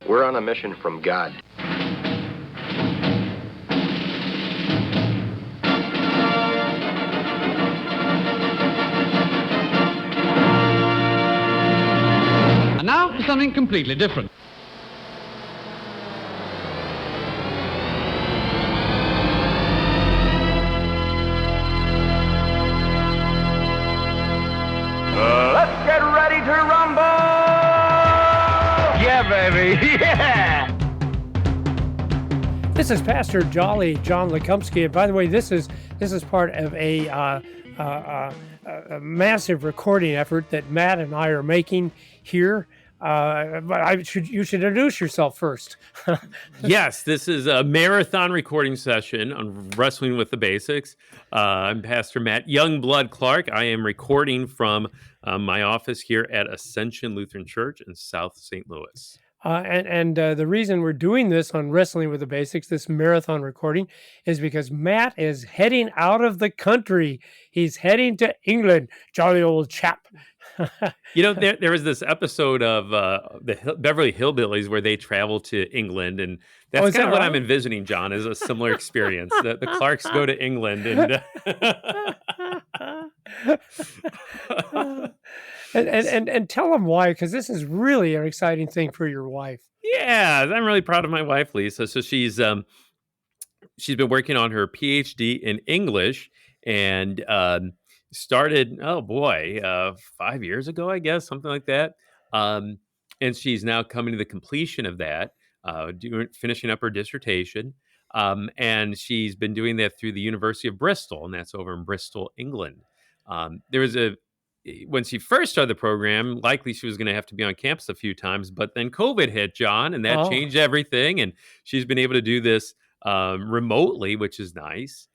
We're on a mission from God. And now for something completely different. Let's get ready to rumble! Yeah, baby, yeah! This is Pastor Jolly John Lekumsky, and by the way, this is part of a massive recording effort that Matt and I are making here. But you should introduce yourself first. Yes, this is a marathon recording session on Wrestling with the Basics. I'm Pastor Matt Youngblood Clark. I am recording from my office here at Ascension Lutheran Church in South St. Louis. The reason we're doing this on Wrestling with the Basics, this marathon recording, is because Matt is heading out of the country. He's heading to England. Jolly old chap. You know, there was this episode of the Beverly Hillbillies where they travel to England, and that's kind of what I'm envisioning, John, is a similar experience. The Clarks go to England, and tell them why, because this is really an exciting thing for your wife. Yeah, I'm really proud of my wife, Lisa. So she's been working on her PhD in English, and started 5 years ago, I guess, something like that. And she's now coming to the completion of that, finishing up her dissertation. And she's been doing that through the University of Bristol, and that's over in Bristol, England. When she first started the program, likely she was going to have to be on campus a few times, but then COVID hit, John, and that changed everything. And she's been able to do this remotely, which is nice.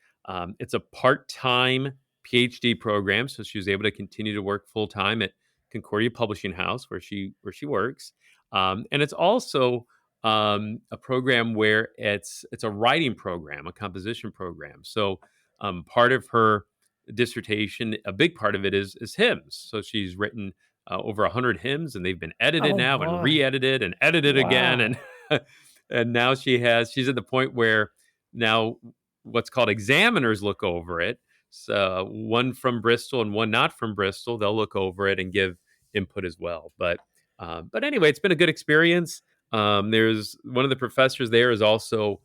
It's a part-time PhD program, so she was able to continue to work full-time at Concordia Publishing House, where she works. And it's also a program where it's a writing program, a composition program. So part of her dissertation, a big part of it is hymns. So she's written over 100 hymns, and they've been edited and re-edited and edited again. And now she's at the point where now what's called examiners look over it. So one from Bristol and one not from Bristol, they'll look over it and give input as well. But anyway, it's been a good experience. There's one of the professors there is also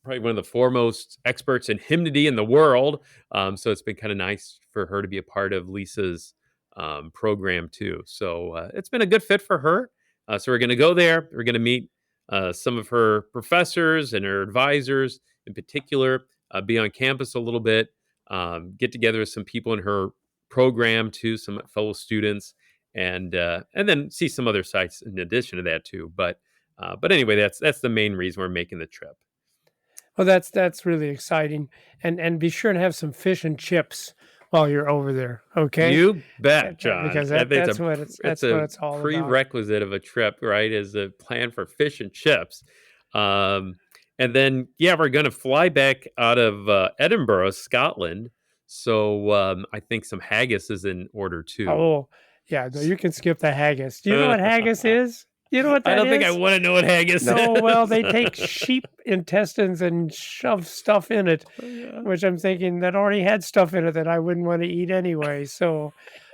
probably one of the foremost experts in hymnody in the world. So it's been kind of nice for her to be a part of Lisa's program too. So it's been a good fit for her. So we're going to go there. We're going to meet some of her professors and her advisors in particular, be on campus a little bit, get together with some people in her program too, some fellow students, and then see some other sites in addition to that too. But anyway, that's the main reason we're making the trip. Well, that's really exciting, and be sure to have some fish and chips while you're over there. Okay, you bet, John. Because that's what it's all prerequisite about. Of a trip, right? Is a plan for fish and chips. And then, we're going to fly back out of Edinburgh, Scotland. So I think some haggis is in order too. Oh, yeah. No, you can skip the haggis. Do you know what haggis is? You know what that is? I don't think I want to know what haggis is. No, well, they take sheep intestines and shove stuff in it, which I'm thinking that already had stuff in it that I wouldn't want to eat anyway. So,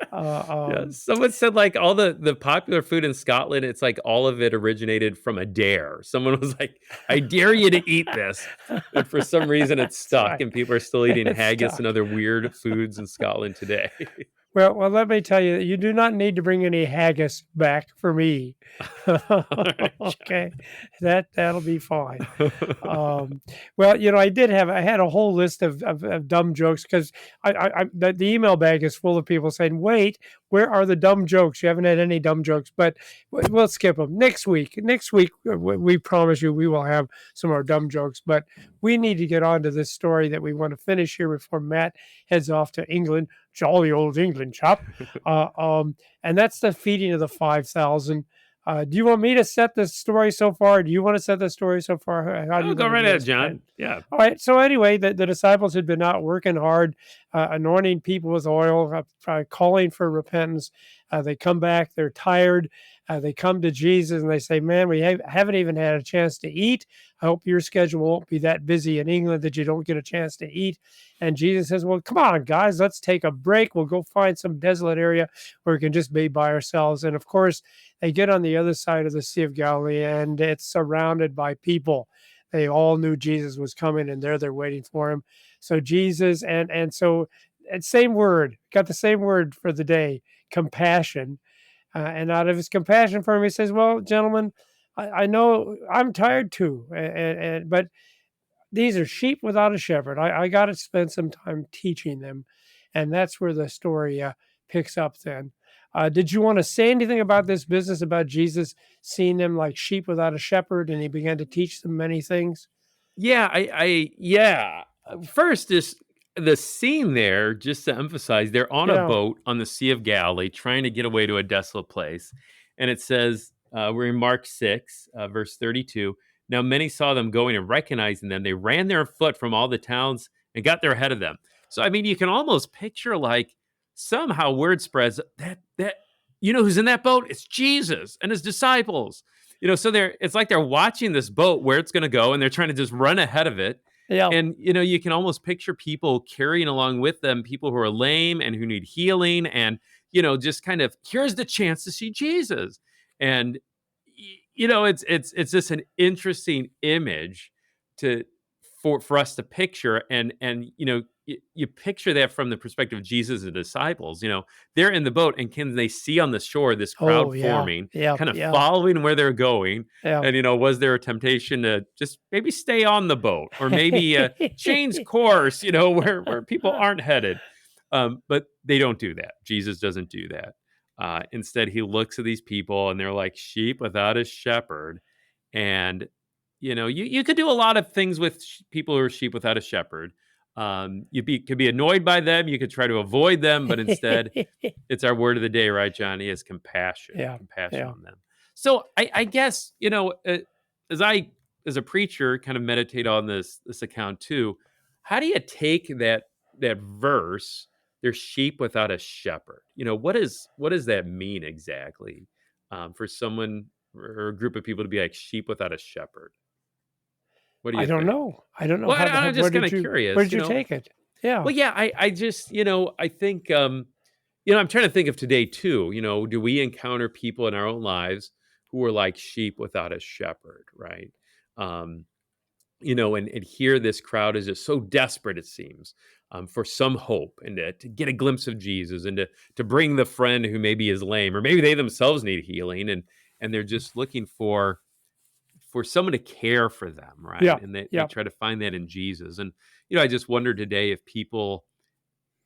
someone said like all the popular food in Scotland, it's like all of it originated from a dare. Someone was like, "I dare you to eat this," and for some reason it's stuck, right. And people are still eating haggis and other weird foods in Scotland today. Well, let me tell you, you do not need to bring any haggis back for me. Okay, that'll be fine. Well, I had a whole list of dumb jokes because the email bag is full of people saying, "Wait, where are the dumb jokes? You haven't had any dumb jokes," but we'll skip them next week. Next week, we promise you, we will have some more dumb jokes. But we need to get on to this story that we want to finish here before Matt heads off to England. Jolly old England chap. And that's the feeding of the 5,000. Do you want me to set the story so far? Do you want to set the story so far? How do you go right ahead, John. Yeah. All right. So anyway, the disciples had been out working hard, anointing people with oil, calling for repentance. They come back. They're tired. They come to Jesus and they say, "Man, we haven't even had a chance to eat. I hope your schedule won't be that busy in England that you don't get a chance to eat." And Jesus says, "Well, come on, guys, let's take a break. We'll go find some desolate area where we can just be by ourselves." And of course, they get on the other side of the Sea of Galilee, and it's surrounded by people. They all knew Jesus was coming, and they're waiting for him. So Jesus, and same word, got the same word for the day, compassion. And out of his compassion for him, he says, "Well, gentlemen, I know I'm tired too, but these are sheep without a shepherd. I got to spend some time teaching them." And that's where the story picks up then. Did you want to say anything about this business about Jesus seeing them like sheep without a shepherd, and he began to teach them many things? Yeah, yeah. First, is the scene there, just to emphasize, they're on a Yeah. boat on the Sea of Galilee trying to get away to a desolate place. And it says, we're in Mark 6, verse 32. Now, many saw them going and recognizing them. They ran there afoot from all the towns and got there ahead of them. So, I mean, you can almost picture like somehow word spreads that you know who's in that boat? It's Jesus and his disciples. So it's like they're watching this boat where it's going to go, and they're trying to just run ahead of it. Yeah. And you can almost picture people carrying along with them people who are lame and who need healing, and just kind of, here's the chance to see Jesus. And it's just an interesting image to for us to picture, and you picture that from the perspective of Jesus and disciples. They're in the boat, and can they see on the shore this crowd Oh, yeah. forming, Yeah. kind of Yeah. following where they're going? Yeah. And was there a temptation to just maybe stay on the boat, or maybe change course, where people aren't headed? But they don't do that. Jesus doesn't do that. Instead, he looks at these people, and they're like sheep without a shepherd. And you could do a lot of things with people who are sheep without a shepherd. Could be annoyed by them. You could try to avoid them, but instead, it's our word of the day, right, Johnny? Is compassion, Yeah, compassion yeah. on them. So I guess as a preacher, kind of meditate on this account too. How do you take that verse? They're sheep without a shepherd. What does that mean exactly, for someone or a group of people to be like sheep without a shepherd? What do you I don't think? know. I don't know Well, how I'm just kind of where curious. did you take it? Yeah. Well, yeah, I just, I think, I'm trying to think of today too. Do we encounter people in our own lives who are like sheep without a shepherd, right? Um, and here this crowd is just so desperate, it seems, for some hope, and to get a glimpse of Jesus, and to bring the friend who maybe is lame, or maybe they themselves need healing, and they're just looking for someone to care for them, right? Yeah. And they Yeah. try to find that in Jesus. And I just wonder today if people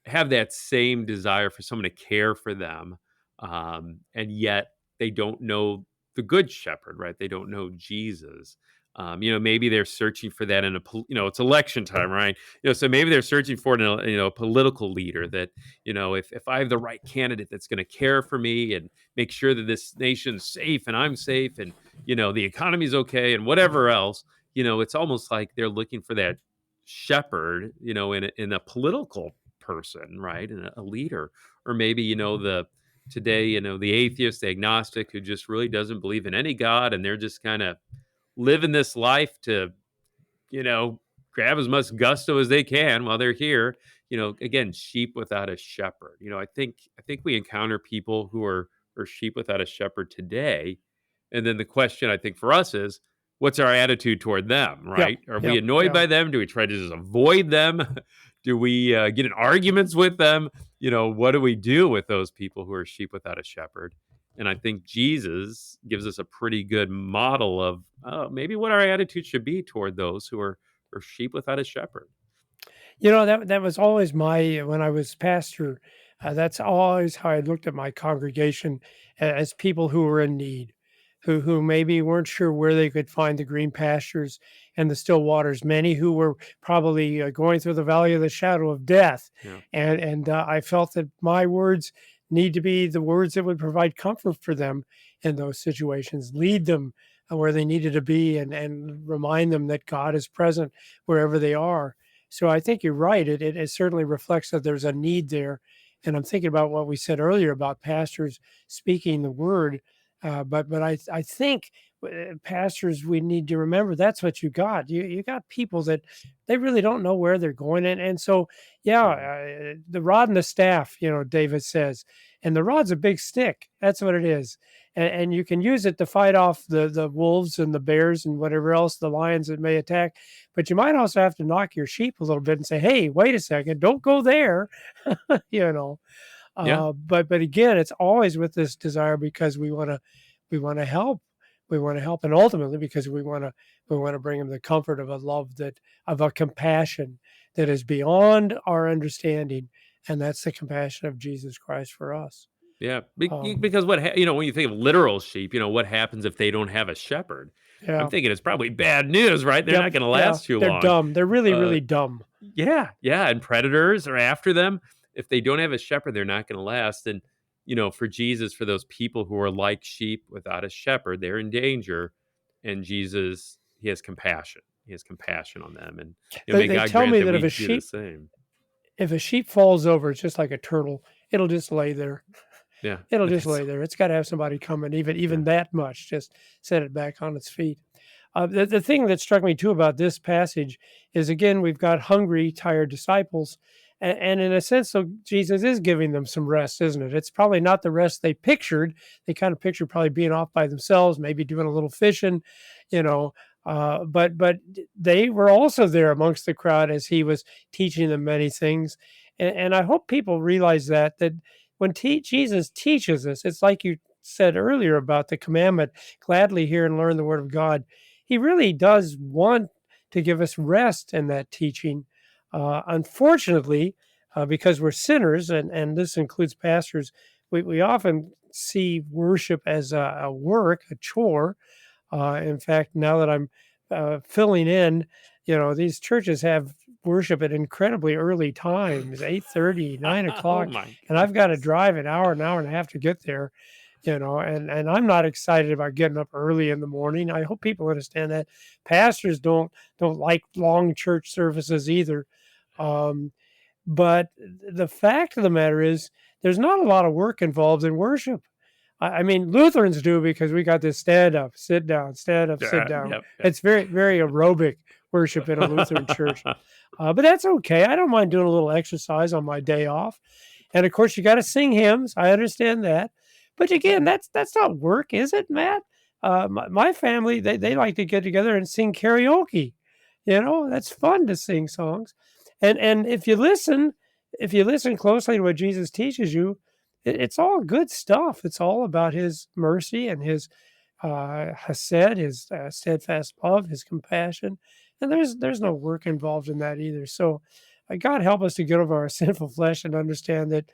have that same desire for someone to care for them, and yet they don't know the good shepherd, right? They don't know Jesus. Maybe they're searching for that in it's election time, right? So maybe they're searching for it in a political leader that, if I have the right candidate that's going to care for me and make sure that this nation's safe and I'm safe, and, the economy's okay and whatever else, it's almost like they're looking for that shepherd, in a political person, right? And a leader, or maybe, today, the atheist, the agnostic, who just really doesn't believe in any God, and they're just kind of living this life to, grab as much gusto as they can while they're here. Again, sheep without a shepherd. I think we encounter people who are sheep without a shepherd today. And then the question, I think, for us is, what's our attitude toward them, right? Are we annoyed by them? Do we try to just avoid them? Do we get in arguments with them? What do we do with those people who are sheep without a shepherd? And I think Jesus gives us a pretty good model of maybe what our attitude should be toward those who are sheep without a shepherd. That was always when I was pastor, that's always how I looked at my congregation, as people who were in need, who maybe weren't sure where they could find the green pastures and the still waters. Many who were probably going through the valley of the shadow of death, Yeah. and I felt that my words need to be the words that would provide comfort for them in those situations, lead them where they needed to be, and remind them that God is present wherever they are. So I think you're right. It certainly reflects that there's a need there. And I'm thinking about what we said earlier about pastors speaking the word. But I think pastors, we need to remember that's what you got. You got people that they really don't know where they're going, and so yeah, Mhm. the rod and the staff, David says, and the rod's a big stick. That's what it is, and you can use it to fight off the wolves and the bears and whatever else, the lions that may attack. But you might also have to knock your sheep a little bit and say, hey, wait a second, don't go there, you know. Yeah. But again, it's always with this desire because we want to help. We want to help, and ultimately because we want to bring them the comfort of a love that of a compassion that is beyond our understanding, and that's the compassion of Jesus Christ for us. Yeah. Um, Because when you think of literal sheep, what happens if they don't have a shepherd? I'm yeah. thinking it's probably bad news, right? They're Yep. not going to Yeah. last too They're long. dumb. They're really, Uh, really dumb. yeah. Yeah. And predators are after them. If they don't have a shepherd, they're not going to last. And, for Jesus, for those people who are like sheep without a shepherd, they're in danger. And Jesus, he has compassion. He has compassion on them. And, may They God tell grant me that that we do the same. if a sheep falls over, it's just like a turtle. It'll just lay there. Yeah. It'll just That's, lay there. It's got to have somebody come and yeah. even that much, just set it back on its feet. The thing that struck me too about this passage is again, we've got hungry, tired disciples. And in a sense, so Jesus is giving them some rest, isn't it? It's probably not the rest they pictured. They kind of pictured probably being off by themselves, maybe doing a little fishing, you know. But they were also there amongst the crowd as he was teaching them many things. And I hope people realize that when Jesus teaches us, it's like you said earlier about the commandment, gladly hear and learn the word of God. He really does want to give us rest in that teaching. Unfortunately, because we're sinners, and this includes pastors, we often see worship as a work, a chore. In fact, now that I'm filling in, these churches have worship at incredibly early times, 8:30, 9 o'clock, Oh my and I've got to goodness. drive an hour and a half to get there, and I'm not excited about getting up early in the morning. I hope people understand that. Pastors don't like long church services either. Um, but the fact of the matter is there's not a lot of work involved in worship. I mean, Lutherans do because we got this stand up, sit down, stand up, sit Yeah, down. yep, yep. It's very, very aerobic worship in a Lutheran church. But that's okay. I don't mind doing a little exercise on my day off. And of course, you got to sing hymns. I understand that. But again, that's not work, is it, Matt? My family, they like to get together and sing karaoke. That's fun to sing songs. And if you listen closely to what Jesus teaches you, it's all good stuff. It's all about his mercy and his hesed, his steadfast love, his compassion. And there's no work involved in that either. So God help us to get over our sinful flesh and understand that.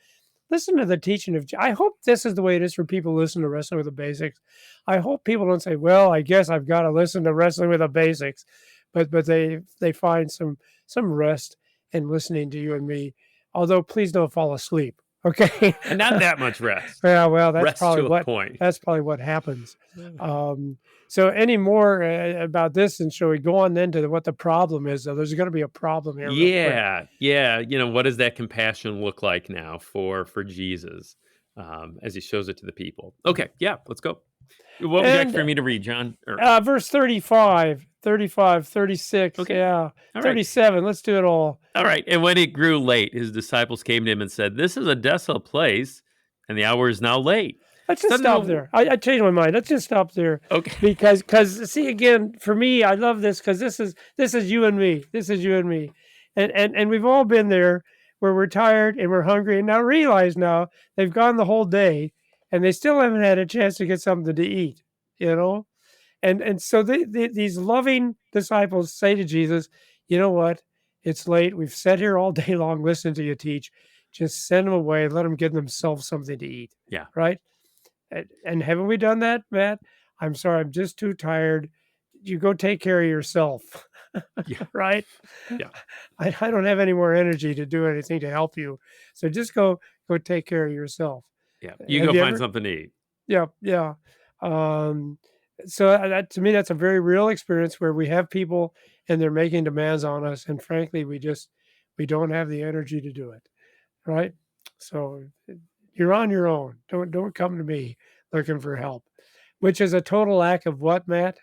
Listen to the teaching of. I hope this is the way it is for people who listen to Wrestling with the Basics. I hope people don't say, "Well, I guess I've got to listen to Wrestling with the Basics," but they find some rest in listening to you and me. Although, please don't fall asleep. Okay. Not that much rest. Yeah, well, Rest to a point. that's probably what happens. So any more about this, and shall we go on then to what the problem is? Though there's going to be a problem here, real quick. Yeah. What does that compassion look like now for Jesus as he shows it to the people? Okay, yeah, let's go. What would you like And for me to read, John? verse 35, 35, 36, Okay. yeah, All right. 37. Let's do it all. All right. And when it grew late, his disciples came to him and said, "This is a desolate place, and the hour is now late." Let's just Doesn't stop know- there. I changed my mind. Let's just stop there. Okay. Because see again, for me, I love this because this is you and me. This is you and me, and we've all been there where we're tired and we're hungry, and now realize now they've gone the whole day and they still haven't had a chance to get something to eat. And so these loving disciples say to Jesus, "You know what? It's late. We've sat here all day long listening to you teach. Just send them away. Let them get themselves something to eat." Yeah. Right. And haven't we done that, Matt? I'm sorry, I'm just too tired. You go take care of yourself. Yeah. Right? Yeah. I don't have any more energy to do anything to help you. So just go take care of yourself. Yeah. You Have go you find ever- something to eat. Yeah, yeah. So that to me, that's a very real experience where we have people and they're making demands on us, and frankly, we don't have the energy to do it, right? So you're on your own. Don't come to me looking for help. which is a total lack of what, Matt?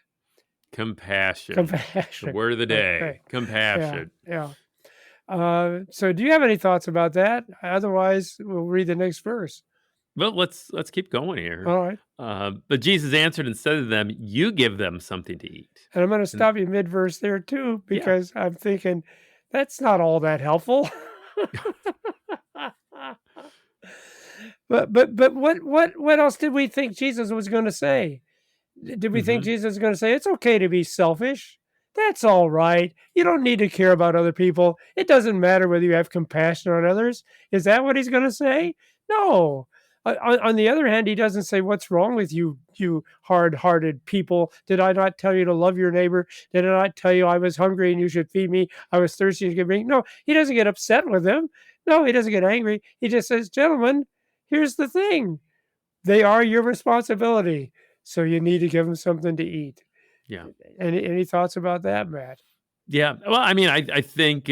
Compassion. The Compassion. word of the day. Okay. Yeah, Compassion. yeah. So do you have any thoughts about that? Otherwise, we'll read the next verse. Well, let's keep going here. All right. But Jesus answered and said to them, "You give them something to eat." And I'm going to stop you mid-verse there too, Yeah. because I'm thinking that's not all that helpful. But what else did we think Jesus was going to say? Did we think Mhm. Jesus was going to say it's okay to be selfish? That's all right. You don't need to care about other people. It doesn't matter whether you have compassion on others. Is that what he's going to say? No. On the other hand, he doesn't say, "What's wrong with you, you hard-hearted people? Did I not tell you to love your neighbor? Did I not tell you I was hungry and you should feed me? I was thirsty and you should give me?" No, he doesn't get upset with them. No, he doesn't get angry. He just says, "Gentlemen, here's the thing. They are your responsibility. So you need to give them something to eat." Yeah. Any thoughts about that, Matt? Yeah. Well, I mean, I think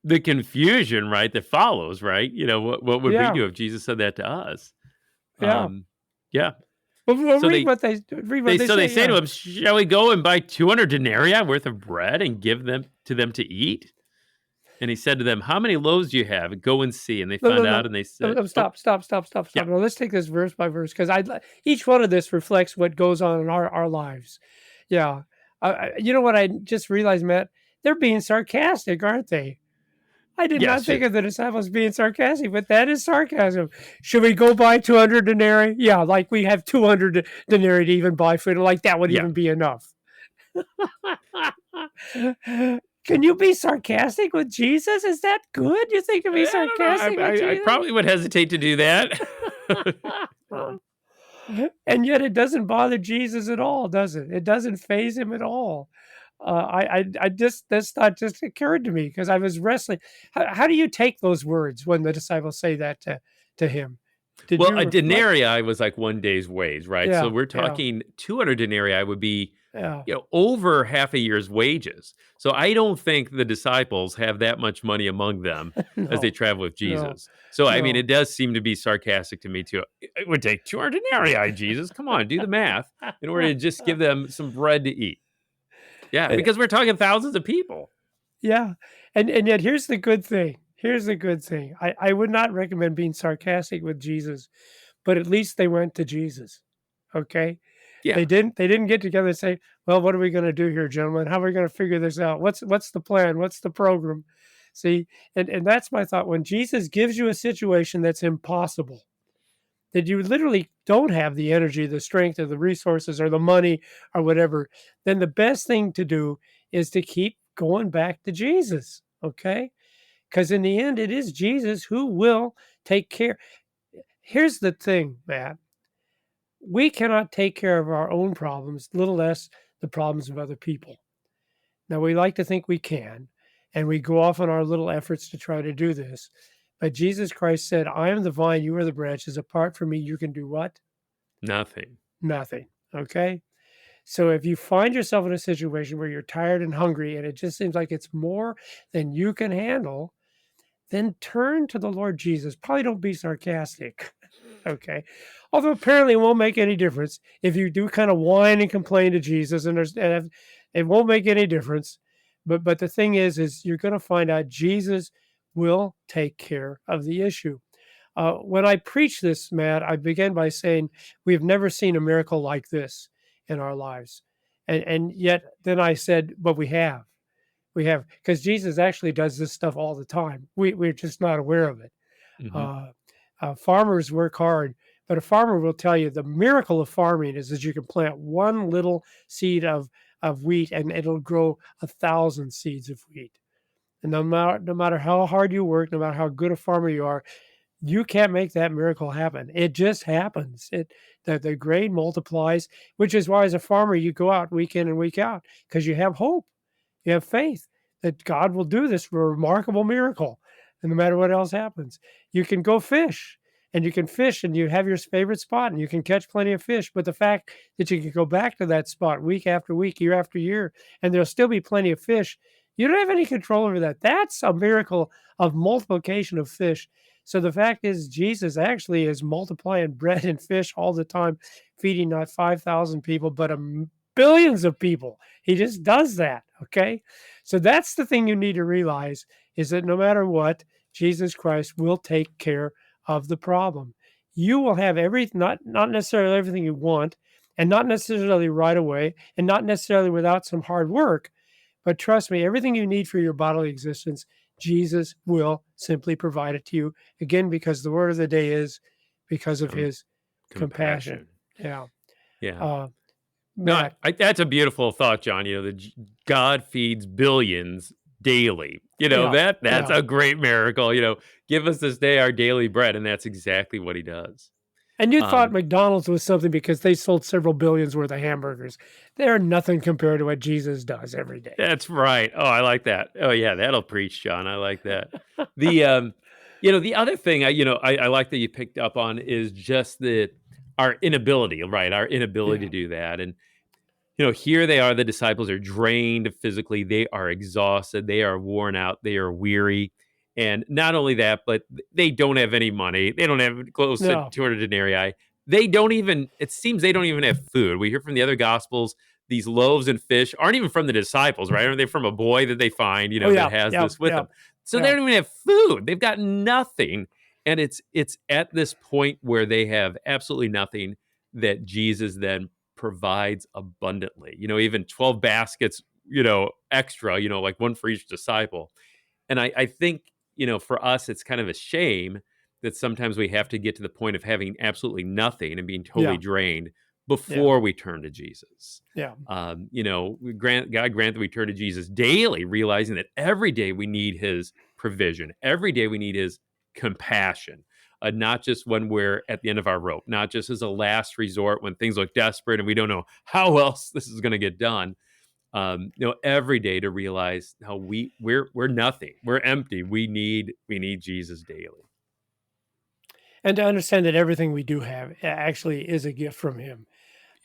the confusion, right, that follows, right? What would we Yeah. do if Jesus said that to us? Yeah. Yeah. Well, So read they what they they say to yeah. him, "Shall we go and buy 200 denarii worth of bread and give them to eat?" And he said to them, "How many loaves do you have? Go and see." And they No, found out, and they said, no, stop. Yeah. Now, let's take this verse by verse, because each one of this reflects what goes on in our lives. Yeah. You know what I just realized, Matt? They're being sarcastic, aren't they? I did not Yes. think of the disciples being sarcastic, but that is sarcasm. Should we go buy 200 denarii? Yeah, like we have 200 denarii to even buy food. Like that would Yeah. even be enough. Can you be sarcastic with Jesus? Is that good? You think to be I don't know. sarcastic with I Jesus? probably would hesitate to do that. And yet it doesn't bother Jesus at all, does it? It doesn't faze him at all. I just this thought just occurred to me because I was wrestling. How do you take those words when the disciples say that to him? Did Well, you a reflect? denarii was like one day's wage, right? Yeah, So we're yeah, talking 200 denarii would be yeah. over half a year's wages. So I don't think the disciples have that much money among them as they No, travel with no, Jesus. So I mean, no. it does seem to be sarcastic to me too. It would take 200 denarii, Jesus. Come on, do the math in order to just give them some bread to eat. Yeah, Uh, because we're talking thousands of people. Yeah, and yet here's the good thing. Here's the good thing. I would not recommend being sarcastic with Jesus, but at least they went to Jesus. Okay? Yeah. They didn't get together and say, "Well, what are we going to do here, gentlemen? How are we going to figure this out? What's the plan? What's the program?" See, and that's my thought. When Jesus gives you a situation that's impossible, that you literally don't have the energy, the strength, or the resources, or the money, or whatever, then the best thing to do is to keep going back to Jesus. Okay? Because in the end, it is Jesus who will take care. Here's the thing, Matt. We cannot take care of our own problems, little less the problems of other people. Now, we like to think we can, and we go off on our little efforts to try to do this. But Jesus Christ said, "I am the vine, you are the branches. Apart from me, you can do what? Nothing. Nothing." Okay? So if you find yourself in a situation where you're tired and hungry, and it just seems like it's more than you can handle, then turn to the Lord Jesus. Probably don't be sarcastic. Okay. Although apparently it won't make any difference if you do kind of whine and complain to Jesus, and it won't make any difference. But the thing is you're going to find out Jesus will take care of the issue. When I preach this, Matt, I begin by saying we've never seen a miracle like this in our lives, and yet then I said, but we have. We have, because Jesus actually does this stuff all the time. We're just not aware of it. Mhm. Farmers work hard, but a farmer will tell you the miracle of farming is that you can plant one little seed of wheat and it'll grow 1,000 seeds of wheat. And no matter how hard you work, no matter how good a farmer you are, you can't make that miracle happen. It just happens. The grain multiplies, which is why as a farmer you go out week in and week out because you have hope. You have faith that God will do this remarkable miracle. And no matter what else happens, you can go fish and you can fish and you have your favorite spot and you can catch plenty of fish. But the fact that you can go back to that spot week after week, year after year, and there'll still be plenty of fish, you don't have any control over that. That's a miracle of multiplication of fish So the fact is, Jesus actually is multiplying bread and fish all the time, feeding not 5,000 people, but billions of people. He just does that. Okay. So that's the thing you need to realize is that no matter what, Jesus Christ will take care of the problem. You will have not necessarily everything you want, and not necessarily right away, and not necessarily without some hard work. But trust me, everything you need for your bodily existence, Jesus will simply provide it to you. Again, because the word of the day is because of Com- his compassion. Yeah. Yeah. Uh, No, Matt, that's a beautiful thought, John. God feeds billions daily. yeah, That's yeah. a great miracle. Give us this day our daily bread, and that's exactly what he does. And you thought Um, McDonald's was something because they sold several billions worth of hamburgers. They're nothing compared to what Jesus does every day. that's right. Oh, I like that. Oh, yeah, that'll preach, John. I like that. The other thing I like that you picked up on is just our inability, right? Our inability Yeah. to do that, and here they are. The disciples are drained physically. They are exhausted. They are worn out. They are weary. And not only that, but they don't have any money. They don't have close to No, 200 denarii. It seems they don't even have food. We hear from the other gospels, these loaves and fish aren't even from the disciples, right? Aren't they from a boy that they find, oh that yeah, has yeah, this with yeah, them? So they yeah. don't even have food. They've got nothing. And it's at this point where they have absolutely nothing that Jesus then provides abundantly. Even 12 baskets, extra, like one for each disciple. And I think, for us, it's kind of a shame that sometimes we have to get to the point of having absolutely nothing and being totally Yeah, drained yeah, before we turn to Jesus. yeah. God grant that we turn to Jesus daily, realizing that every day we need his provision. Every day we need his compassion, not just when we're at the end of our rope, not just as a last resort when things look desperate and we don't know how else this is going to get done. Every day to realize how we're nothing, we're empty. We need Jesus daily. And to understand that everything we do have actually is a gift from him.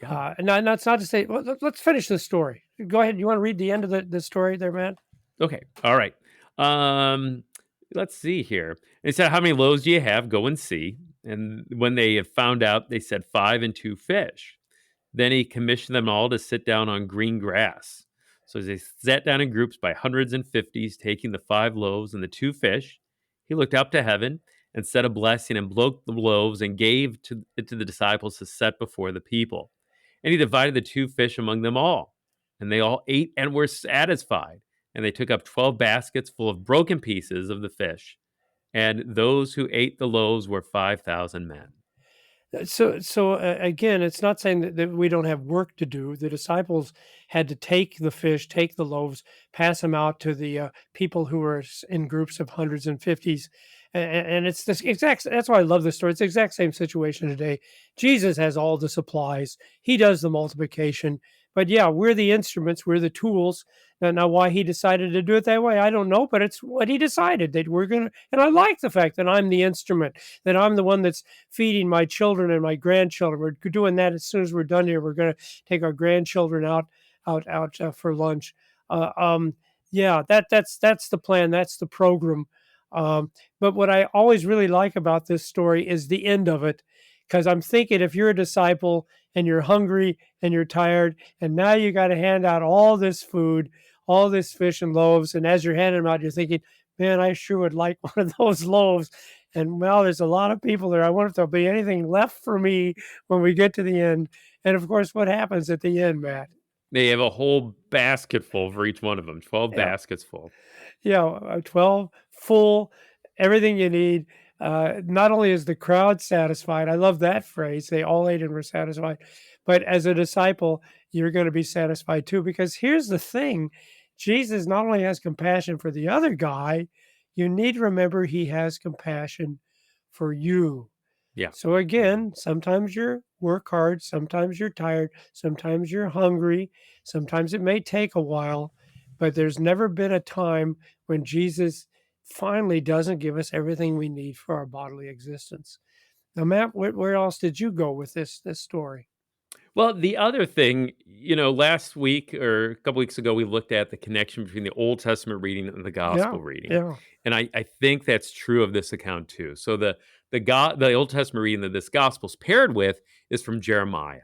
Yeah. And that's not to say, well, let's finish the story. Go ahead. You want to read the end of the story there, Matt? Okay. All right. Let's see here. It said, "How many loaves do you have? Go and see." And when they had found out, they said 5 and 2 fish. Then he commissioned them all to sit down on green grass. So as they sat down in groups by hundreds and fifties, taking the 5 loaves and the 2 fish, he looked up to heaven and said a blessing and broke the loaves and gave it to the disciples to set before the people. And he divided the 2 fish among them all. And they all ate and were satisfied. And they took up 12 baskets full of broken pieces of the fish. And those who ate the loaves were 5,000 men. So again, it's not saying that we don't have work to do. The disciples had to take the fish, take the loaves, pass them out to the people who were in groups of hundreds and fifties, and it's this exact. That's why I love this story. It's the exact same situation today. Jesus has all the supplies. He does the multiplication. But yeah, we're the instruments. We're the tools. Now, why he decided to do it that way, I don't know. But it's what he decided that we're gonna. And I like the fact that I'm the instrument. That I'm the one that's feeding my children and my grandchildren. We're doing that as soon as we're done here. We're going to take our grandchildren out for lunch. Yeah, that's the plan. That's the program. But what I always really like about this story is the end of it, because I'm thinking if you're a disciple and you're hungry and you're tired, and now you got to hand out all this food, all this fish and loaves, and as you're handing them out, you're thinking, man, I sure would like one of those loaves. And well, there's a lot of people there. I wonder if there'll be anything left for me when we get to the end. And of course, what happens at the end, Matt? They have a whole basket full for each one of them, 12 Yeah. baskets full. Yeah, 12 full, everything you need. Not only is the crowd satisfied, I love that phrase, they all ate and were satisfied, but as a disciple, you're going to be satisfied too. Because here's the thing, Jesus not only has compassion for the other guy, you need to remember he has compassion for you. Yeah. So again, sometimes you work hard, sometimes you're tired, sometimes you're hungry, sometimes it may take a while, but there's never been a time when Jesus finally doesn't give us everything we need for our bodily existence. Now, Matt, where else did you go with this story? Well, the other thing, last week or a couple weeks ago, we looked at the connection between the Old Testament reading and the Yeah, gospel reading. yeah. And I think that's true of this account too. So the Old Testament reading that this gospel's paired with is from Jeremiah.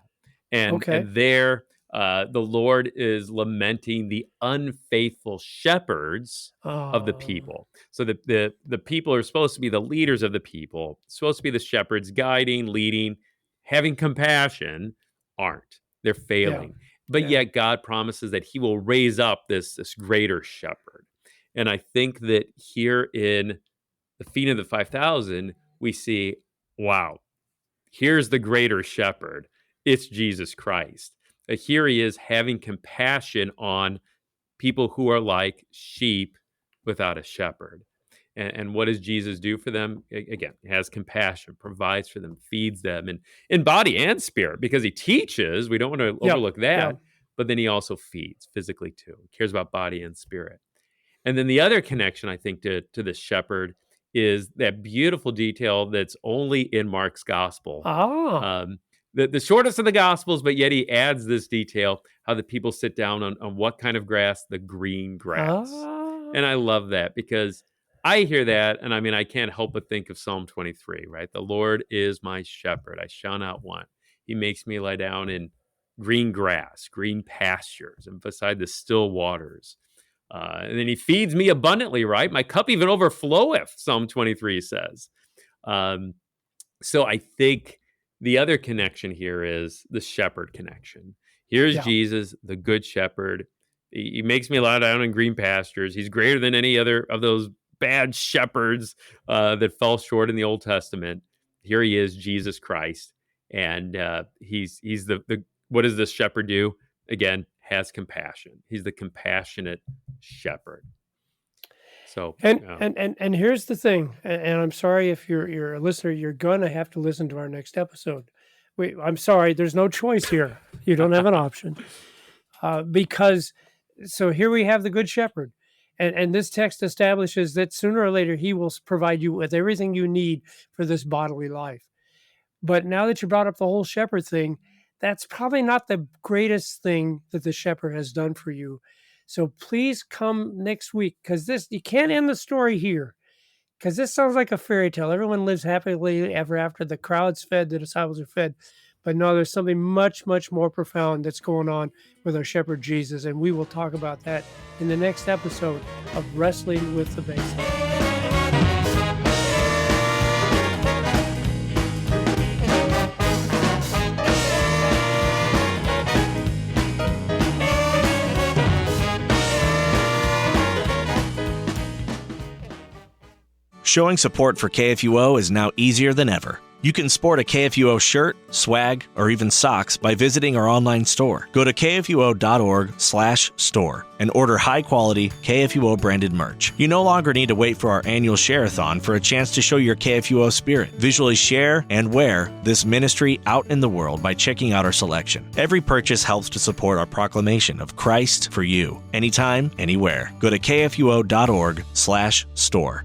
And Okay. there the Lord is lamenting the unfaithful shepherds of the Oh, people. So the people are supposed to be the leaders of the people, supposed to be the shepherds, guiding, leading, having compassion, aren't. They're yeah, failing. But yeah. yet God promises that he will raise up this greater shepherd. And I think that here in the feeding of the 5,000, we see, wow, here's the greater shepherd. It's Jesus Christ. Here he is having compassion on people who are like sheep without a shepherd. And what does Jesus do for them? Again, has compassion, provides for them, feeds them in body and spirit, because he teaches. We don't want to Yep, overlook that. yep. But then he also feeds physically too. He cares about body and spirit. And then the other connection, I think, to the shepherd is that beautiful detail that's only in Mark's gospel. Ah, The shortest of the gospels, but yet he adds this detail, how the people sit down on what kind of grass? The green grass. And I love that, because I hear that, and I mean, I can't help but think of Psalm 23, right? The Lord is my shepherd, I shall not want. He makes me lie down in green grass, green pastures, and beside the still waters. And then he feeds me abundantly, right? My cup even overfloweth, Psalm 23 says. So I think the other connection here is the shepherd connection. Here's yeah. Jesus, the good shepherd. He makes me lie down in green pastures. He's greater than any other of those bad shepherds that fell short in the Old Testament. Here he is, Jesus Christ. And he's the what does this shepherd do? Again, has compassion. He's the compassionate shepherd. So And here's the thing, and I'm sorry if you're a listener, you're gonna have to listen to our next episode. I'm sorry, there's no choice here. You don't have an option, because so here we have the Good Shepherd, and this text establishes that sooner or later he will provide you with everything you need for this bodily life. But now that you brought up the whole shepherd thing, that's probably not the greatest thing that the shepherd has done for you. So please come next week, because you can't end the story here, because this sounds like a fairy tale. Everyone lives happily ever after. The crowd's fed, the disciples are fed. But no, there's something much, much more profound that's going on with our shepherd Jesus. And we will talk about that in the next episode of Wrestling with the Basics. Showing support for KFUO is now easier than ever. You can sport a KFUO shirt, swag, or even socks by visiting our online store. Go to kfuo.org/store and order high-quality KFUO-branded merch. You no longer need to wait for our annual share-a-thon for a chance to show your KFUO spirit. Visually share and wear this ministry out in the world by checking out our selection. Every purchase helps to support our proclamation of Christ for you, anytime, anywhere. Go to kfuo.org/store.